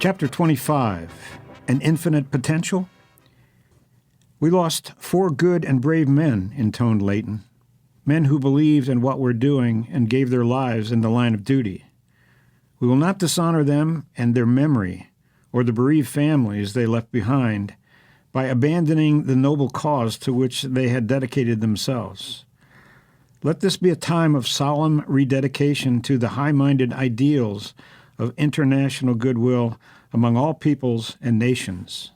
Chapter 25, An Infinite Potential? We lost 4 good and brave men, intoned Leighton. Men who believed in what we're doing and gave their lives in the line of duty. We will not dishonor them and their memory, or the bereaved families they left behind, by abandoning the noble cause to which they had dedicated themselves. Let this be a time of solemn rededication to the high-minded ideals of international goodwill among all peoples and nations.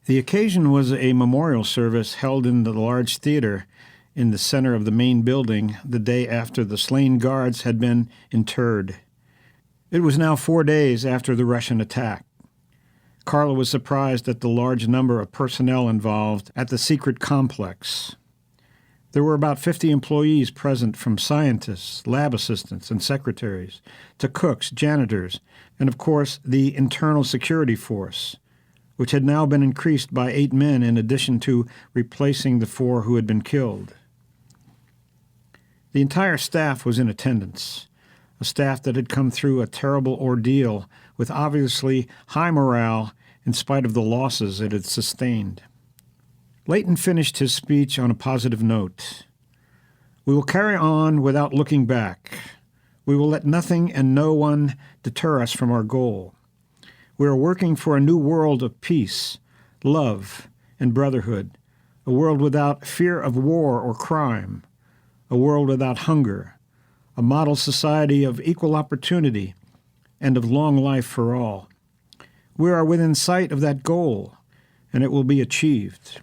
The occasion was a memorial service held in the large theater in the center of the main building the day after the slain guards had been interred. It was now 4 days after the Russian attack. Carla was surprised at the large number of personnel involved at the secret complex. There were about 50 employees present, from scientists, lab assistants, and secretaries, to cooks, janitors, and of course the internal security force, which had now been increased by 8 men in addition to replacing the 4 who had been killed. The entire staff was in attendance, a staff that had come through a terrible ordeal with obviously high morale in spite of the losses it had sustained. Leighton finished his speech on a positive note. We will carry on without looking back. We will let nothing and no one deter us from our goal. We are working for a new world of peace, love, and brotherhood, a world without fear of war or crime, a world without hunger, a model society of equal opportunity and of long life for all. We are within sight of that goal, and it will be achieved.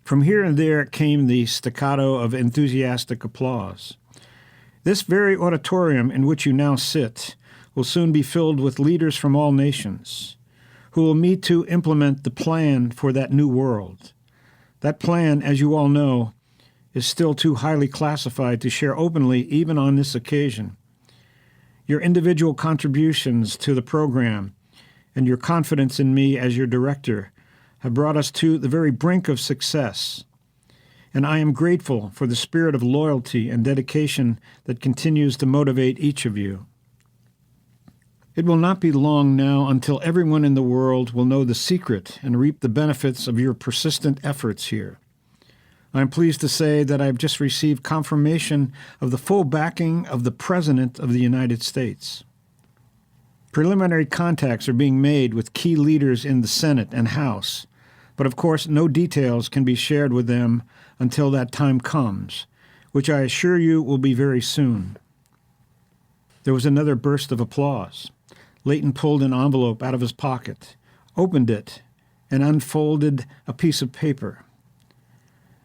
From here and there came the staccato of enthusiastic applause. This very auditorium in which you now sit will soon be filled with leaders from all nations, who will meet to implement the plan for that new world. That plan, as you all know, is still too highly classified to share openly even on this occasion. Your individual contributions to the program and your confidence in me as your director have brought us to the very brink of success, and I am grateful for the spirit of loyalty and dedication that continues to motivate each of you. It will not be long now until everyone in the world will know the secret and reap the benefits of your persistent efforts here. I am pleased to say that I have just received confirmation of the full backing of the President of the United States. Preliminary contacts are being made with key leaders in the Senate and House, but of course no details can be shared with them until that time comes, which I assure you will be very soon. There was another burst of applause. Leighton pulled an envelope out of his pocket, opened it, and unfolded a piece of paper.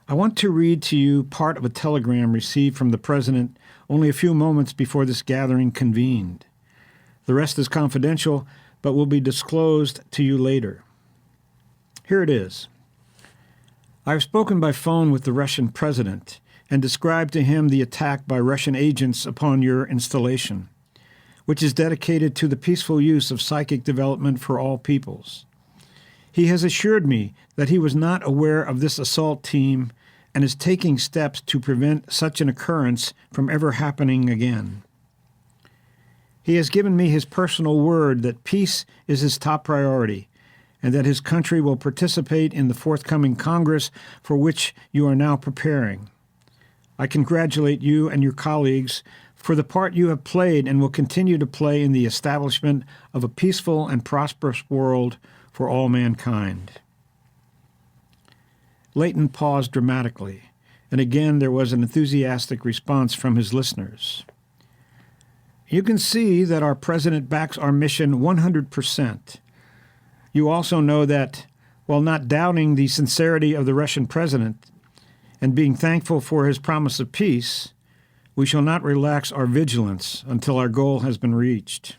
I want to read to you part of a telegram received from the President only a few moments before this gathering convened. The rest is confidential, but will be disclosed to you later. Here it is. I have spoken by phone with the Russian president and described to him the attack by Russian agents upon your installation, which is dedicated to the peaceful use of psychic development for all peoples. He has assured me that he was not aware of this assault team and is taking steps to prevent such an occurrence from ever happening again. He has given me his personal word that peace is his top priority, and that his country will participate in the forthcoming Congress for which you are now preparing. I congratulate you and your colleagues for the part you have played and will continue to play in the establishment of a peaceful and prosperous world for all mankind. Leighton paused dramatically, and again there was an enthusiastic response from his listeners. You can see that our president backs our mission 100%. You also know that, while not doubting the sincerity of the Russian president and being thankful for his promise of peace, we shall not relax our vigilance until our goal has been reached.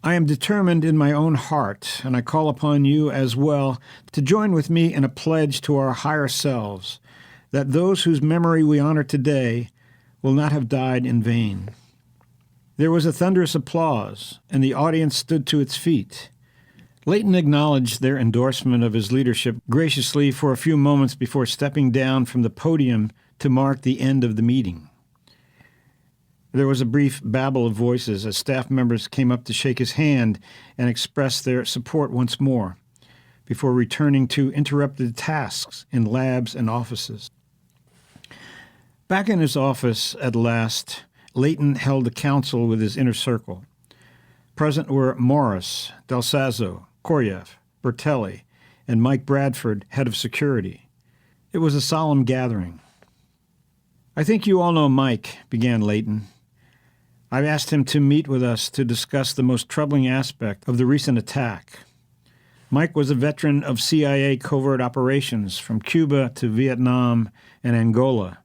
I am determined in my own heart, and I call upon you as well to join with me in a pledge to our higher selves that those whose memory we honor today will not have died in vain. There was a thunderous applause, and the audience stood to its feet. Leighton acknowledged their endorsement of his leadership graciously for a few moments before stepping down from the podium to mark the end of the meeting. There was a brief babble of voices as staff members came up to shake his hand and express their support once more, before returning to interrupted tasks in labs and offices. Back in his office at last, Leighton held a council with his inner circle. Present were Morris, Del Sazzo, Koryev, Bertelli, and Mike Bradford, head of security. It was a solemn gathering. "I think you all know Mike," began Leighton. "I've asked him to meet with us to discuss the most troubling aspect of the recent attack. Mike was a veteran of CIA covert operations from Cuba to Vietnam and Angola,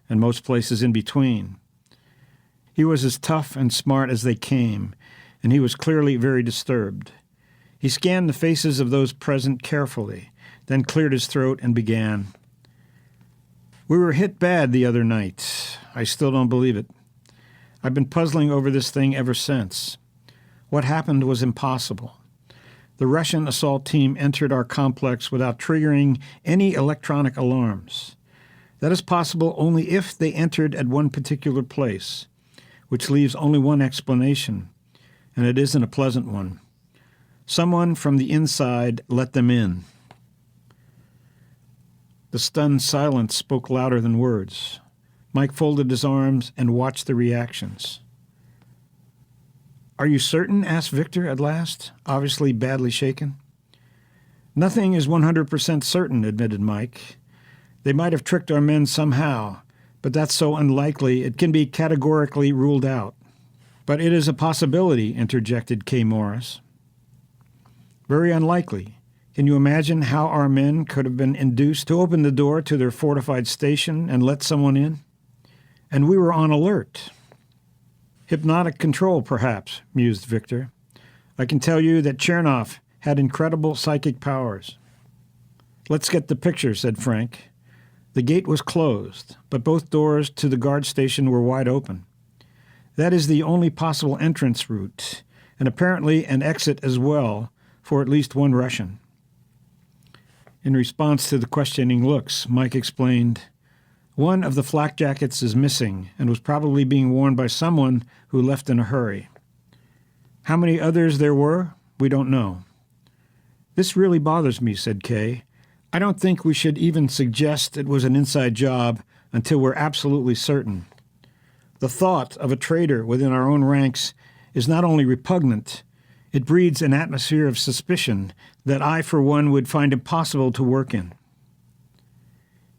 and most places in between. He was as tough and smart as they came, and he was clearly very disturbed. He scanned the faces of those present carefully, then cleared his throat and began. We were hit bad the other night. I still don't believe it. I've been puzzling over this thing ever since. What happened was impossible. The Russian assault team entered our complex without triggering any electronic alarms. That is possible only if they entered at one particular place, which leaves only one explanation, and it isn't a pleasant one. Someone from the inside let them in. The stunned silence spoke louder than words. Mike folded his arms and watched the reactions. Are you certain? Asked Victor at last, obviously badly shaken. Nothing is 100% certain, admitted Mike. They might have tricked our men somehow, but that's so unlikely it can be categorically ruled out. But it is a possibility, interjected Kay Morris. Very unlikely. Can you imagine how our men could have been induced to open the door to their fortified station and let someone in? And we were on alert. Hypnotic control, perhaps, mused Victor. I can tell you that Chernoff had incredible psychic powers. Let's get the picture, said Frank. The gate was closed, but both doors to the guard station were wide open. That is the only possible entrance route, and apparently an exit as well, for at least one Russian. In response to the questioning looks, Mike explained, one of the flak jackets is missing and was probably being worn by someone who left in a hurry. How many others there were, we don't know. This really bothers me, said Kay. I don't think we should even suggest it was an inside job until we're absolutely certain. The thought of a traitor within our own ranks is not only repugnant, it breeds an atmosphere of suspicion that I, for one, would find impossible to work in.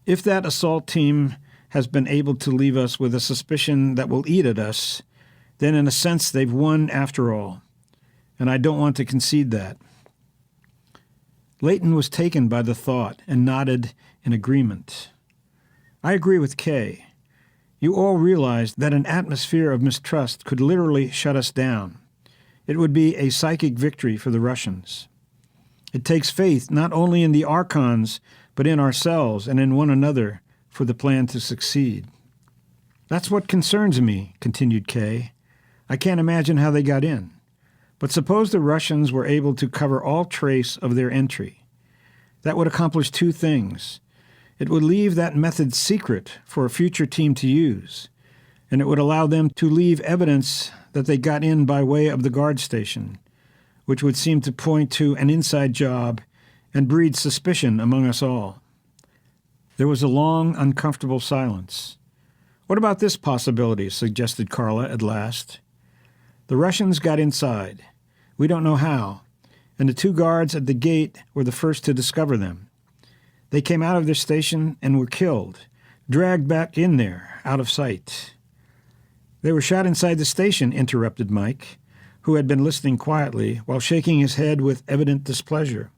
If that assault team has been able to leave us with a suspicion that will eat at us, then in a sense they've won after all, and I don't want to concede that. Leighton was taken by the thought and nodded in agreement. I agree with Kay. You all realize that an atmosphere of mistrust could literally shut us down. It would be a psychic victory for the Russians. It takes faith not only in the archons, but in ourselves and in one another for the plan to succeed. That's what concerns me, continued Kay. I can't imagine how they got in. But suppose the Russians were able to cover all trace of their entry. That would accomplish two things. It would leave that method secret for a future team to use, and it would allow them to leave evidence that they got in by way of the guard station, which would seem to point to an inside job and breed suspicion among us all. There was a long, uncomfortable silence. What about this possibility? Suggested Carla at last. The Russians got inside. We don't know how, and the two guards at the gate were the first to discover them. They came out of their station and were killed, dragged back in there, out of sight. They were shot inside the station, interrupted Mike, who had been listening quietly while shaking his head with evident displeasure.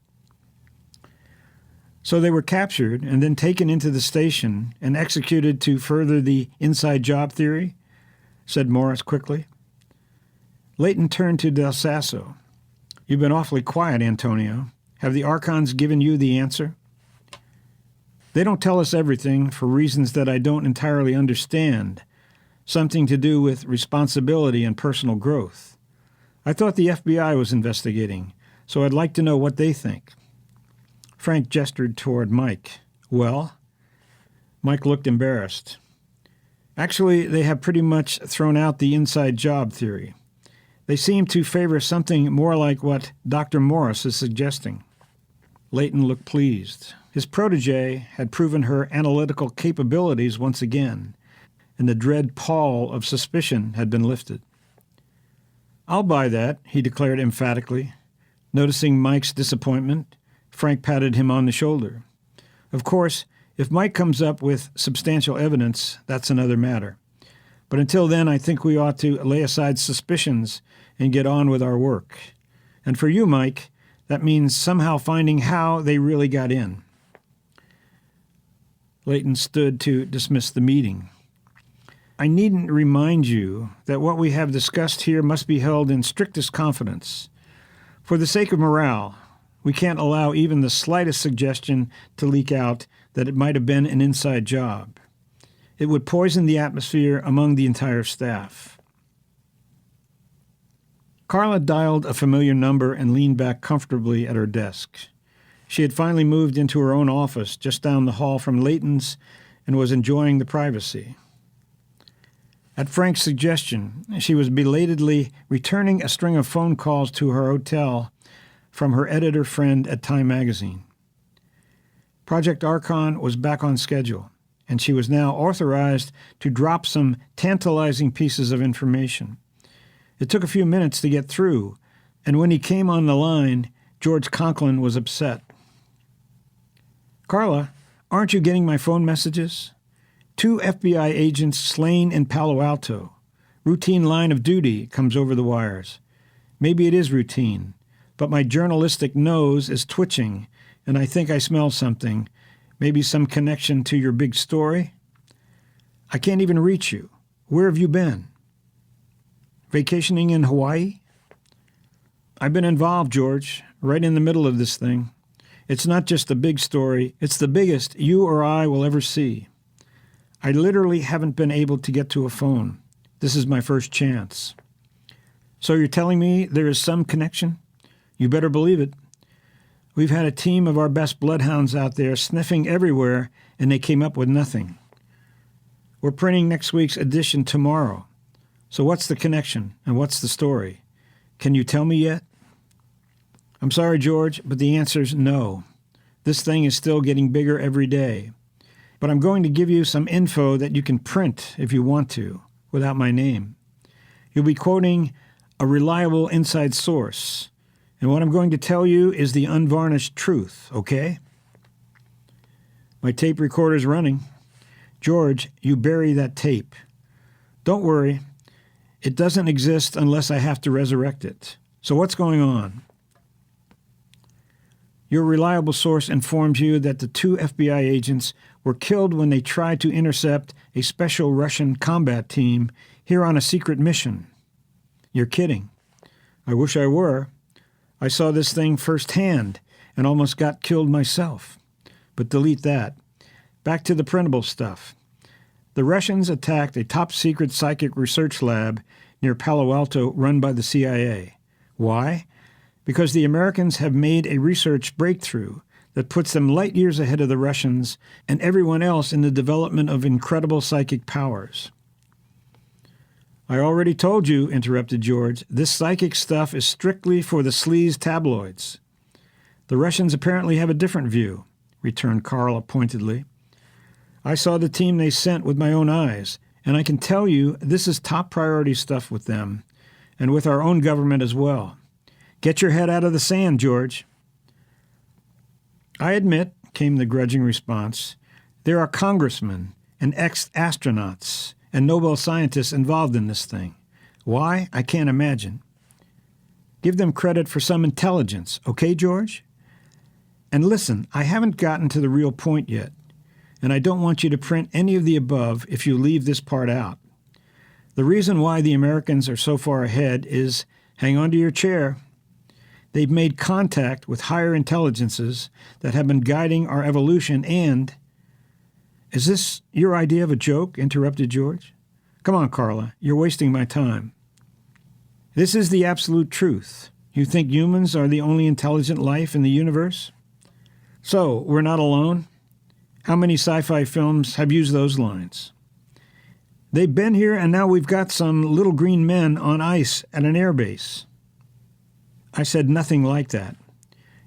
So they were captured and then taken into the station and executed to further the inside job theory, said Morris quickly. Leighton turned to Del Sazzo. You've been awfully quiet, Antonio. Have the archons given you the answer? They don't tell us everything for reasons that I don't entirely understand, something to do with responsibility and personal growth. I thought the FBI was investigating, so I'd like to know what they think. Frank gestured toward Mike. Well? Mike looked embarrassed. Actually, they have pretty much thrown out the inside job theory. They seem to favor something more like what Dr. Morris is suggesting. Leighton looked pleased. His protege had proven her analytical capabilities once again, and the dread pall of suspicion had been lifted. "I'll buy that," he declared emphatically. Noticing Mike's disappointment, Frank patted him on the shoulder. "Of course, if Mike comes up with substantial evidence, that's another matter. But until then, I think we ought to lay aside suspicions and get on with our work. And for you, Mike, that means somehow finding how they really got in." Leighton stood to dismiss the meeting. "I needn't remind you that what we have discussed here must be held in strictest confidence. For the sake of morale, we can't allow even the slightest suggestion to leak out that it might have been an inside job. It would poison the atmosphere among the entire staff." Carla dialed a familiar number and leaned back comfortably at her desk. She had finally moved into her own office just down the hall from Leighton's and was enjoying the privacy. At Frank's suggestion, she was belatedly returning a string of phone calls to her hotel from her editor friend at Time magazine. Project Archon was back on schedule, and she was now authorized to drop some tantalizing pieces of information. It took a few minutes to get through, and when he came on the line, George Conklin was upset. "Carla, aren't you getting my phone messages? 2 FBI agents slain in Palo Alto. Routine line of duty comes over the wires. Maybe it is routine, but my journalistic nose is twitching, and I think I smell something. Maybe some connection to your big story? I can't even reach you. Where have you been? Vacationing in Hawaii?" "I've been involved, George, right in the middle of this thing. It's not just the big story, it's the biggest you or I will ever see. I literally haven't been able to get to a phone. This is my first chance." "So you're telling me there is some connection?" "You better believe it. We've had a team of our best bloodhounds out there sniffing everywhere, and they came up with nothing. We're printing next week's edition tomorrow. So what's the connection, and what's the story? Can you tell me yet?" "I'm sorry, George, but the answer's no. This thing is still getting bigger every day. But I'm going to give you some info that you can print if you want to, without my name. You'll be quoting a reliable inside source, and what I'm going to tell you is the unvarnished truth, okay?" "My tape recorder's running." "George, you bury that tape. Don't worry. It doesn't exist unless I have to resurrect it. So what's going on?" "Your reliable source informs you that the 2 FBI agents were killed when they tried to intercept a special Russian combat team here on a secret mission." "You're kidding." "I wish I were. I saw this thing firsthand and almost got killed myself. But delete that. Back to the printable stuff. The Russians attacked a top-secret psychic research lab near Palo Alto run by the CIA. Why? Because the Americans have made a research breakthrough that puts them light years ahead of the Russians and everyone else in the development of incredible psychic powers. "I already told you," interrupted George, "this psychic stuff is strictly for the sleaze tabloids." "The Russians apparently have a different view," returned Carla pointedly. "I saw the team they sent with my own eyes, and I can tell you this is top priority stuff with them, and with our own government as well. Get your head out of the sand, George." "I admit," came the grudging response, "there are congressmen and ex-astronauts and Nobel scientists involved in this thing. Why? I can't imagine. Give them credit for some intelligence, okay, George? And listen, I haven't gotten to the real point yet, and I don't want you to print any of the above if you leave this part out. The reason why the Americans are so far ahead is, hang on to your chair, they've made contact with higher intelligences that have been guiding our evolution and—" "Is this your idea of a joke?" interrupted George. "Come on, Carla, you're wasting my time." "This is the absolute truth. You think humans are the only intelligent life in the universe? So, we're not alone? How many sci-fi films have used those lines? They've been here, and now we've got some little green men on ice at an airbase. I said nothing like that.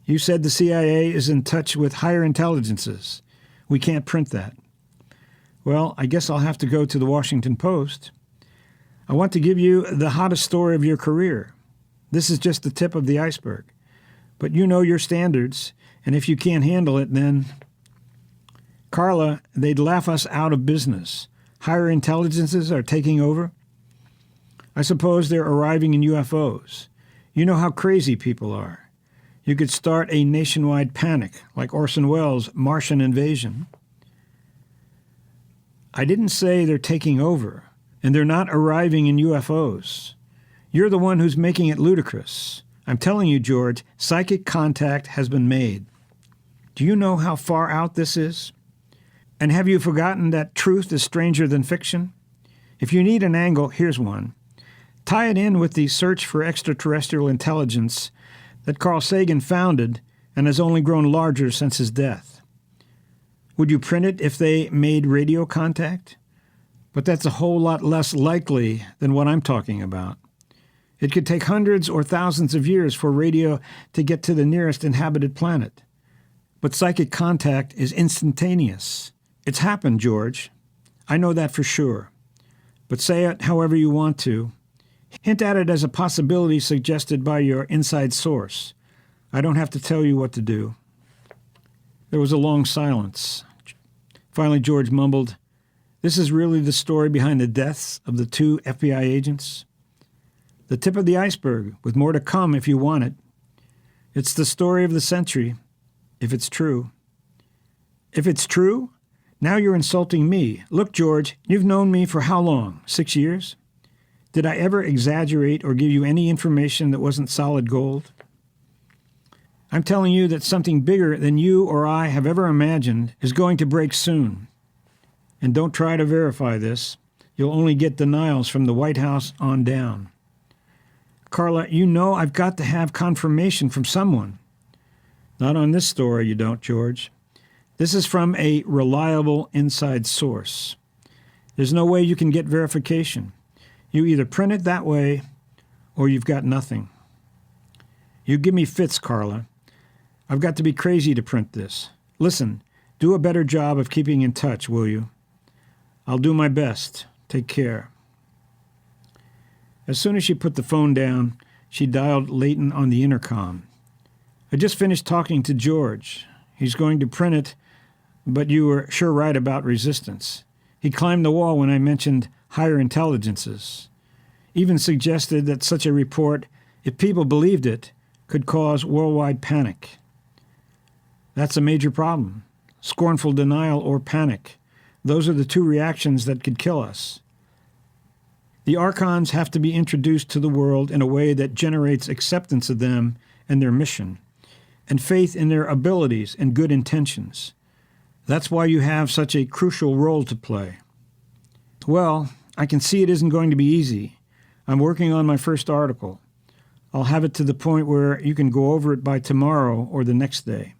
You said the CIA is in touch with higher intelligences. We can't print that. Well, I guess I'll have to go to the Washington Post. I want to give you the hottest story of your career. This is just the tip of the iceberg. But you know your standards, and if you can't handle it, then... Carla, they'd laugh us out of business. Higher intelligences are taking over. I suppose they're arriving in UFOs. You know how crazy people are. You could start a nationwide panic, like Orson Welles' Martian Invasion. I didn't say they're taking over, and they're not arriving in UFOs. You're the one who's making it ludicrous. I'm telling you, George, psychic contact has been made. Do you know how far out this is? And have you forgotten that truth is stranger than fiction? If you need an angle, here's one. Tie it in with the search for extraterrestrial intelligence that Carl Sagan founded and has only grown larger since his death. Would you print it if they made radio contact? But that's a whole lot less likely than what I'm talking about. It could take hundreds or thousands of years for radio to get to the nearest inhabited planet. But psychic contact is instantaneous. It's happened, George. I know that for sure. But say it however you want to. Hint at it as a possibility suggested by your inside source. I don't have to tell you what to do. There was a long silence. Finally, George mumbled, "This is really the story behind the deaths of the 2 FBI agents? The tip of the iceberg, with more to come if you want it. It's the story of the century, if it's true." If it's true? Now you're insulting me. Look, George, you've known me for how long? 6 years? Did I ever exaggerate or give you any information that wasn't solid gold? I'm telling you that something bigger than you or I have ever imagined is going to break soon. And don't try to verify this. You'll only get denials from the White House on down. Carla, you know I've got to have confirmation from someone. Not on this story, you don't, George. This is from a reliable inside source. There's no way you can get verification. You either print it that way or you've got nothing. You give me fits, Carla. I've got to be crazy to print this. Listen, do a better job of keeping in touch, will you? I'll do my best. Take care. As soon as she put the phone down, she dialed Leighton on the intercom. I just finished talking to George. He's going to print it, but you were sure right about resistance. He climbed the wall when I mentioned higher intelligences. Even suggested that such a report, if people believed it, could cause worldwide panic. That's a major problem. Scornful denial or panic. Those are the 2 reactions that could kill us. The archons have to be introduced to the world in a way that generates acceptance of them and their mission, and faith in their abilities and good intentions. That's why you have such a crucial role to play. Well, I can see it isn't going to be easy. I'm working on my first article. I'll have it to the point where you can go over it by tomorrow or the next day.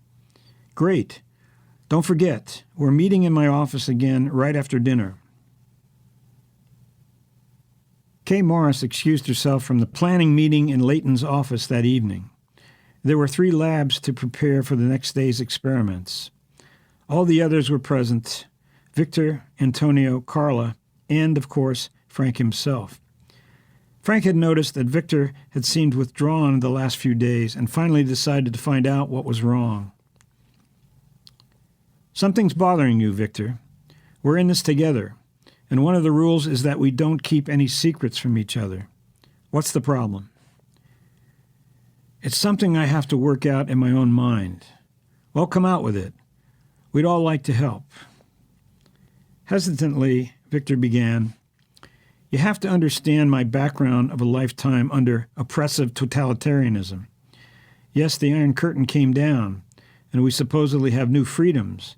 Great. Don't forget, we're meeting in my office again right after dinner. Kay Morris excused herself from the planning meeting in Leighton's office that evening. There were 3 labs to prepare for the next day's experiments. All the others were present: Victor, Antonio, Carla, and, of course, Frank himself. Frank had noticed that Victor had seemed withdrawn the last few days and finally decided to find out what was wrong. "Something's bothering you, Victor. We're in this together, and one of the rules is that we don't keep any secrets from each other. What's the problem?" "It's something I have to work out in my own mind." "Well, come out with it. We'd all like to help." Hesitantly, Victor began, "You have to understand my background of a lifetime under oppressive totalitarianism. Yes, the Iron Curtain came down, and we supposedly have new freedoms,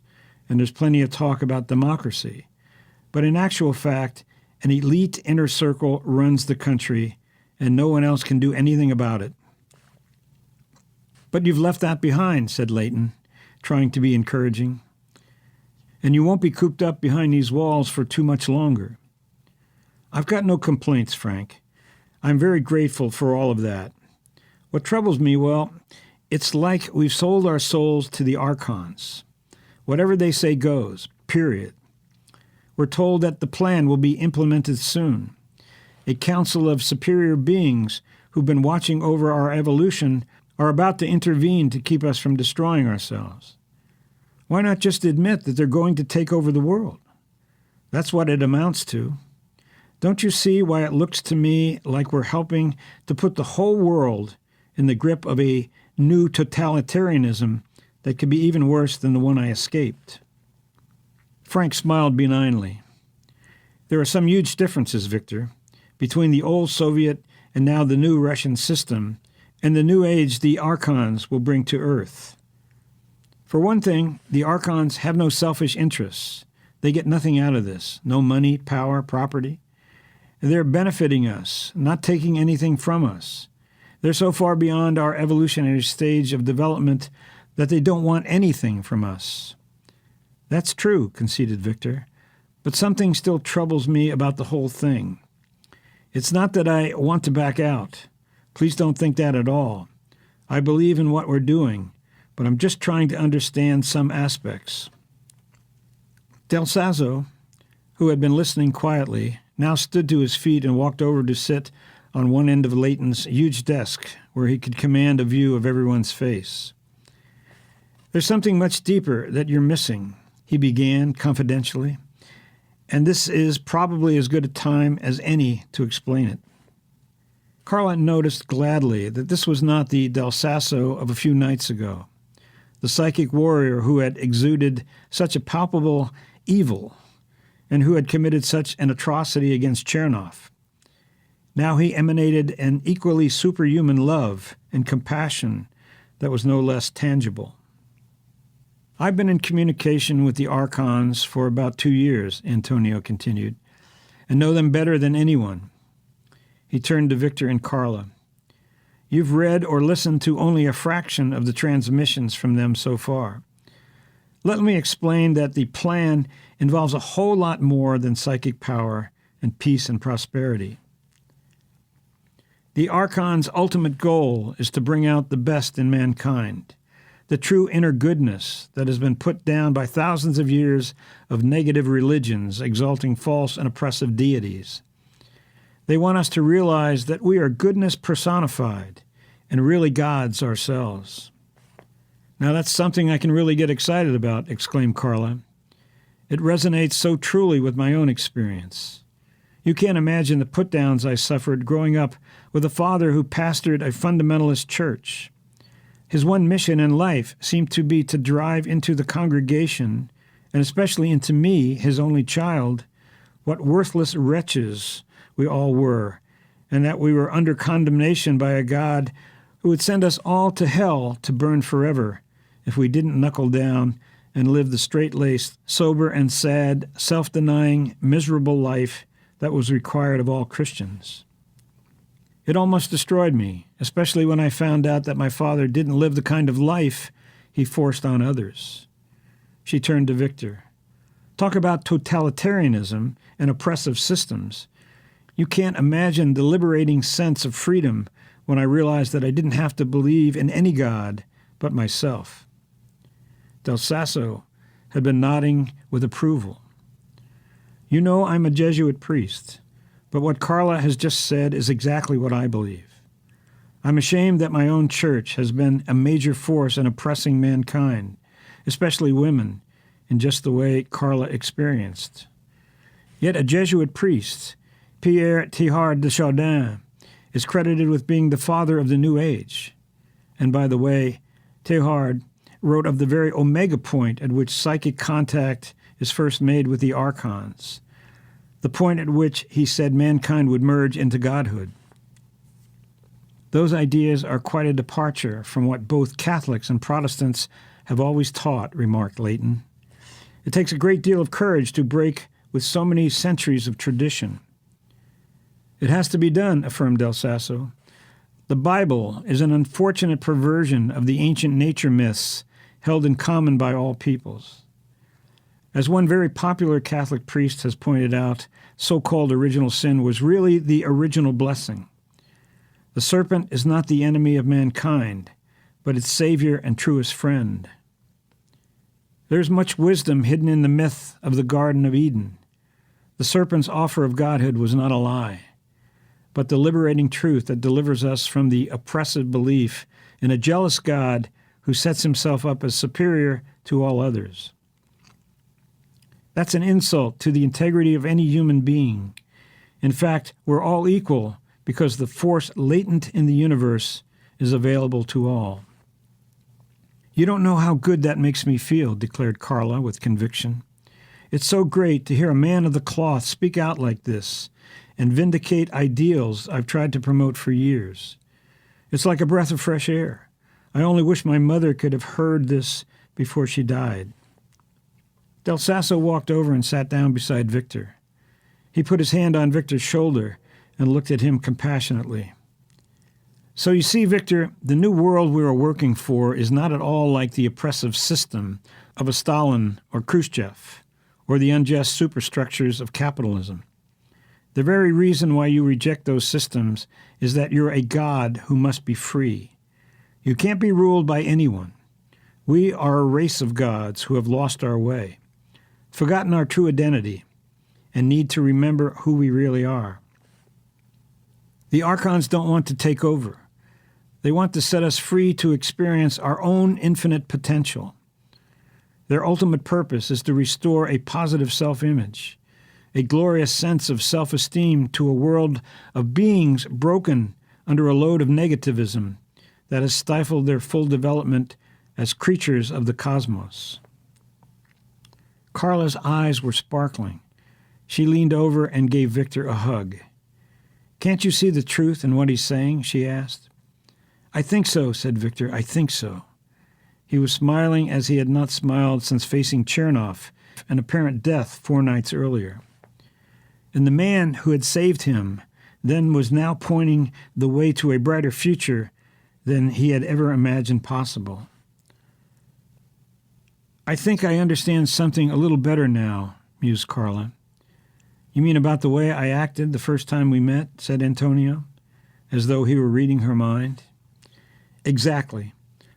and there's plenty of talk about democracy. But in actual fact, an elite inner circle runs the country, and no one else can do anything about it." "But you've left that behind," said Leighton, trying to be encouraging. "And you won't be cooped up behind these walls for too much longer. I've got no complaints, Frank. I'm very grateful for all of that. What troubles me, well, it's like we've sold our souls to the archons. Whatever they say goes, period. We're told that the plan will be implemented soon. A council of superior beings who've been watching over our evolution are about to intervene to keep us from destroying ourselves. Why not just admit that they're going to take over the world? That's what it amounts to. Don't you see why it looks to me like we're helping to put the whole world in the grip of a new totalitarianism that could be even worse than the one I escaped? Frank smiled benignly. There are some huge differences, Victor, between the old Soviet and now the new Russian system and the new age the archons will bring to Earth. For one thing, the archons have no selfish interests. They get nothing out of this, no money, power, property. They're benefiting us, not taking anything from us. They're so far beyond our evolutionary stage of development that they don't want anything from us. That's true, conceded Victor, but something still troubles me about the whole thing. It's not that I want to back out. Please don't think that at all. I believe in what we're doing, but I'm just trying to understand some aspects. Del Sazzo, who had been listening quietly, now stood to his feet and walked over to sit on one end of Leighton's huge desk where he could command a view of everyone's face. There's something much deeper that you're missing, he began confidentially, and this is probably as good a time as any to explain it. Carla noticed gladly that this was not the Del Sazzo of a few nights ago, the psychic warrior who had exuded such a palpable evil and who had committed such an atrocity against Chernov. Now he emanated an equally superhuman love and compassion that was no less tangible. I've been in communication with the archons for about 2 years, Antonio continued, and know them better than anyone. He turned to Victor and Carla. You've read or listened to only a fraction of the transmissions from them so far. Let me explain that the plan involves a whole lot more than psychic power and peace and prosperity. The Archon's ultimate goal is to bring out the best in mankind, the true inner goodness that has been put down by thousands of years of negative religions exalting false and oppressive deities. They want us to realize that we are goodness personified and really gods ourselves. Now that's something I can really get excited about, exclaimed Carla. It resonates so truly with my own experience. You can't imagine the put-downs I suffered growing up with a father who pastored a fundamentalist church. His one mission in life seemed to be to drive into the congregation, and especially into me, his only child, what worthless wretches we all were, and that we were under condemnation by a God who would send us all to hell to burn forever if we didn't knuckle down and live the straight-laced, sober and sad, self-denying, miserable life that was required of all Christians. It almost destroyed me, especially when I found out that my father didn't live the kind of life he forced on others. She turned to Victor. Talk about totalitarianism and oppressive systems. You can't imagine the liberating sense of freedom when I realized that I didn't have to believe in any God but myself. Del Sazzo had been nodding with approval. You know I'm a Jesuit priest, but what Carla has just said is exactly what I believe. I'm ashamed that my own church has been a major force in oppressing mankind, especially women, in just the way Carla experienced. Yet a Jesuit priest, Pierre Teilhard de Chardin, is credited with being the father of the New Age. And by the way, Teilhard wrote of the very omega point at which psychic contact is first made with the archons, the point at which he said mankind would merge into godhood. Those ideas are quite a departure from what both Catholics and Protestants have always taught, remarked Leighton. It takes a great deal of courage to break with so many centuries of tradition. It has to be done, affirmed Del Sazzo. The Bible is an unfortunate perversion of the ancient nature myths held in common by all peoples. As one very popular Catholic priest has pointed out, so-called original sin was really the original blessing. The serpent is not the enemy of mankind, but its savior and truest friend. There's much wisdom hidden in the myth of the Garden of Eden. The serpent's offer of godhood was not a lie, but the liberating truth that delivers us from the oppressive belief in a jealous God who sets himself up as superior to all others. That's an insult to the integrity of any human being. In fact, we're all equal because the force latent in the universe is available to all. You don't know how good that makes me feel, declared Carla with conviction. It's so great to hear a man of the cloth speak out like this and vindicate ideals I've tried to promote for years. It's like a breath of fresh air. I only wish my mother could have heard this before she died. Del Sasso walked over and sat down beside Victor. He put his hand on Victor's shoulder and looked at him compassionately. So you see, Victor, the new world we are working for is not at all like the oppressive system of a Stalin or Khrushchev, or the unjust superstructures of capitalism. The very reason why you reject those systems is that you're a God who must be free. You can't be ruled by anyone. We are a race of gods who have lost our way, forgotten our true identity, and need to remember who we really are. The Archons don't want to take over. They want to set us free to experience our own infinite potential. Their ultimate purpose is to restore a positive self-image, a glorious sense of self-esteem to a world of beings broken under a load of negativism that has stifled their full development as creatures of the cosmos. Carla's eyes were sparkling. She leaned over and gave Victor a hug. "Can't you see the truth in what he's saying?" she asked. "I think so," said Victor. "I think so." He was smiling as he had not smiled since facing Chernoff, an apparent death 4 nights earlier. And the man who had saved him then was now pointing the way to a brighter future than he had ever imagined possible. "I think I understand something a little better now," mused Carla. "You mean about the way I acted the first time we met?" said Antonio, as though he were reading her mind. "Exactly.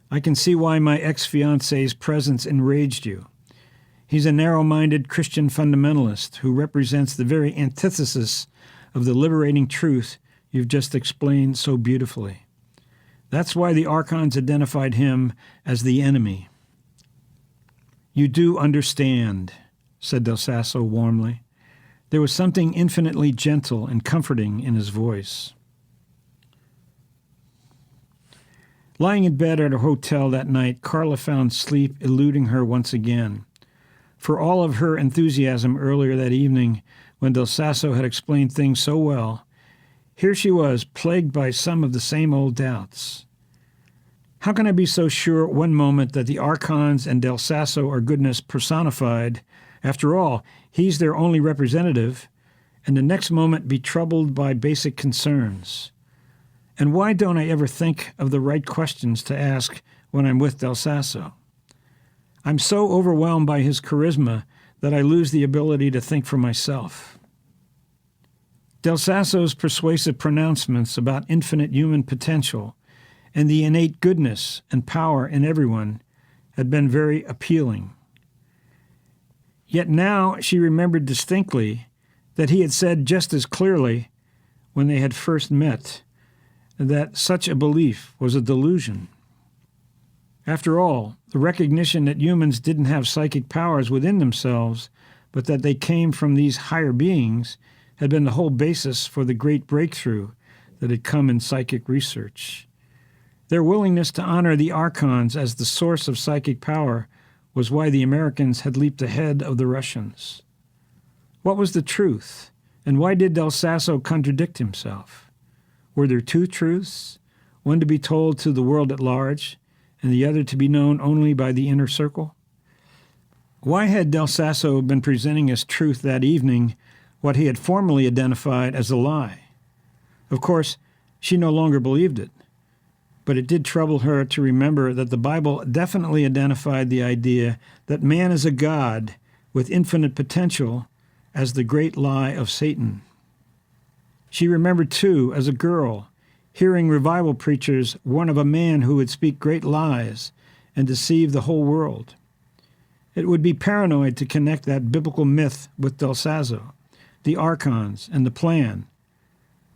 I can see why my ex-fiancé's presence enraged you. He's a narrow-minded Christian fundamentalist who represents the very antithesis of the liberating truth you've just explained so beautifully. That's why the Archons identified him as the enemy." "You do understand," said Del Sasso warmly. There was something infinitely gentle and comforting in his voice. Lying in bed at her hotel that night, Carla found sleep eluding her once again. For all of her enthusiasm earlier that evening, when Del Sasso had explained things so well, here she was, plagued by some of the same old doubts. How can I be so sure one moment that the Archons and Del Sasso are goodness personified? After all, he's their only representative, and the next moment be troubled by basic concerns. And why don't I ever think of the right questions to ask when I'm with Del Sasso? I'm so overwhelmed by his charisma that I lose the ability to think for myself. Del Sasso's persuasive pronouncements about infinite human potential and the innate goodness and power in everyone had been very appealing. Yet now she remembered distinctly that he had said just as clearly when they had first met that such a belief was a delusion. After all, the recognition that humans didn't have psychic powers within themselves, but that they came from these higher beings, had been the whole basis for the great breakthrough that had come in psychic research. Their willingness to honor the Archons as the source of psychic power was why the Americans had leaped ahead of the Russians. What was the truth, and why did Del Sasso contradict himself? Were there 2 truths, one to be told to the world at large, and the other to be known only by the inner circle? Why had Del Sasso been presenting as truth that evening what he had formerly identified as a lie? Of course, she no longer believed it, but it did trouble her to remember that the Bible definitely identified the idea that man is a god with infinite potential as the great lie of Satan. She remembered, too, as a girl, hearing revival preachers warn of a man who would speak great lies and deceive the whole world. It would be paranoid to connect that biblical myth with Belshazzar, the archons, and the plan,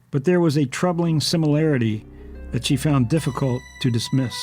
but there was a troubling similarity that she found difficult to dismiss.